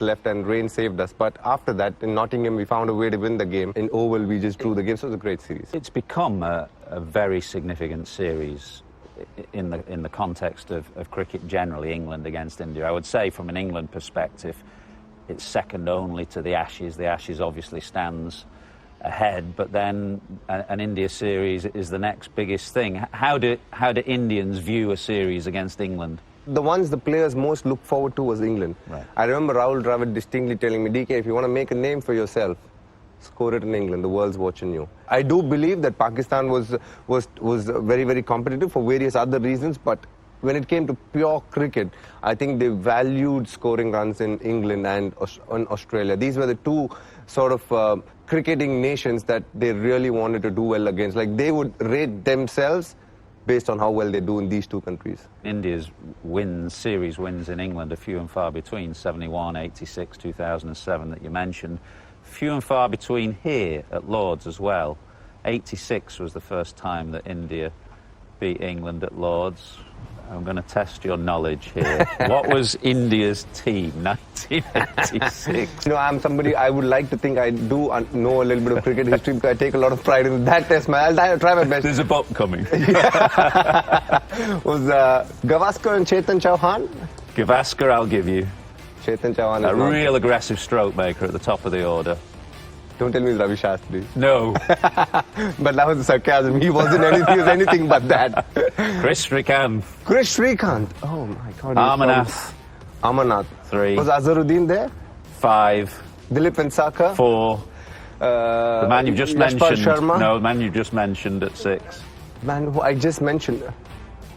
left and rain saved us. But after that, in Nottingham, we found a way to win the game. In Oval, we just drew the game, so it was a great series. It's become a very significant series in the context of cricket generally, England against India. I would say from an England perspective, it's second only to the Ashes. The Ashes obviously stands ahead, but then an India series is the next biggest thing. How do Indians view a series against England? The ones the players most look forward to was England. Right. I remember Rahul Dravid distinctly telling me, DK, if you want to make a name for yourself, score it in England. The world's watching you. I do believe that Pakistan was very, very competitive for various other reasons, but when it came to pure cricket, I think they valued scoring runs in England and in Australia. These were the two sort of cricketing nations that they really wanted to do well against. Like, they would rate themselves based on how well they do in these two countries. India's series wins in England are few and far between, 71, 86, 2007 that you mentioned. Few and far between here at Lord's as well. 86 was the first time that India beat England at Lord's. I'm going to test your knowledge here. What was India's team, 1986? You know, I'm somebody, I would like to think I do know a little bit of cricket history because I take a lot of pride in that test match. I'll try my best. There's a book coming. Was Gavaskar and Chetan Chauhan? Gavaskar, I'll give you. Chetan Chauhan is a real aggressive stroke maker at the top of the order. Don't tell me it's Ravi Shastri. No. But that was sarcasm. He wasn't anything, he was anything but that. Chris Srikanth. Chris Srikanth. Oh my God. Amarnath. Amarnath. 3. Was Azharuddin there? 5. Dilip Vengsakha. 4. The man you've just mentioned. Sharma. No, the man you just mentioned at 6. Man who I just mentioned.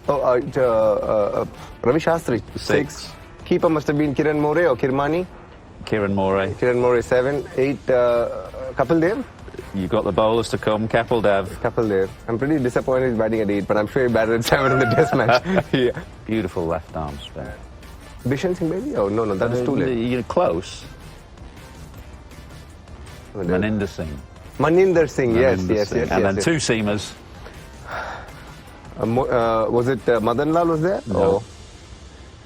Oh, Ravi Shastri. 6. Keeper must have been Kiran More or Kirmani. Kiran More. Kiran More 7. 8. Kapil Dev. You've got the bowlers to come. Kapil Dev. Kapil Dev. I'm pretty disappointed he's batting at 8, but I'm sure he batted at 7 in the test match. Yeah. Beautiful left arm spin. Bishan Singh maybe? Oh, no, that was too late. You're close. Maninder Singh. Maninder Singh, yes. And then 2 seamers. Was it Madan Lal was there? No.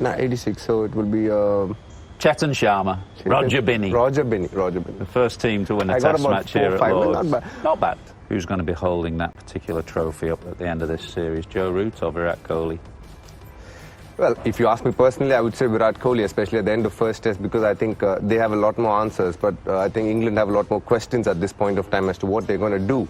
No, 86, so it will be... Chetan Sharma, Roger Binney. Roger Binney. The first team to win a test match here at Lord's. Not bad. Who's going to be holding that particular trophy up at the end of this series? Joe Root or Virat Kohli? Well, if you ask me personally, I would say Virat Kohli, especially at the end of first test, because I think they have a lot more answers, but I think England have a lot more questions at this point of time as to what they're going to do.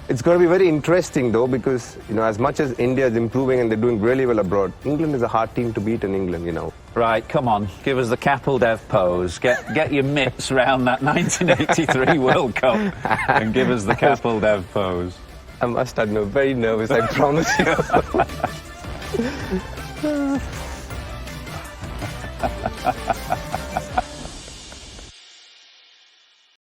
It's going to be very interesting, though, because, you know, as much as India is improving and they're doing really well abroad, England is a hard team to beat in England, you know. Right, come on, give us the Kapil Dev pose. Get your mitts round that 1983 World Cup and give us the Kapil Dev pose. I must admit, very nervous, I promise you.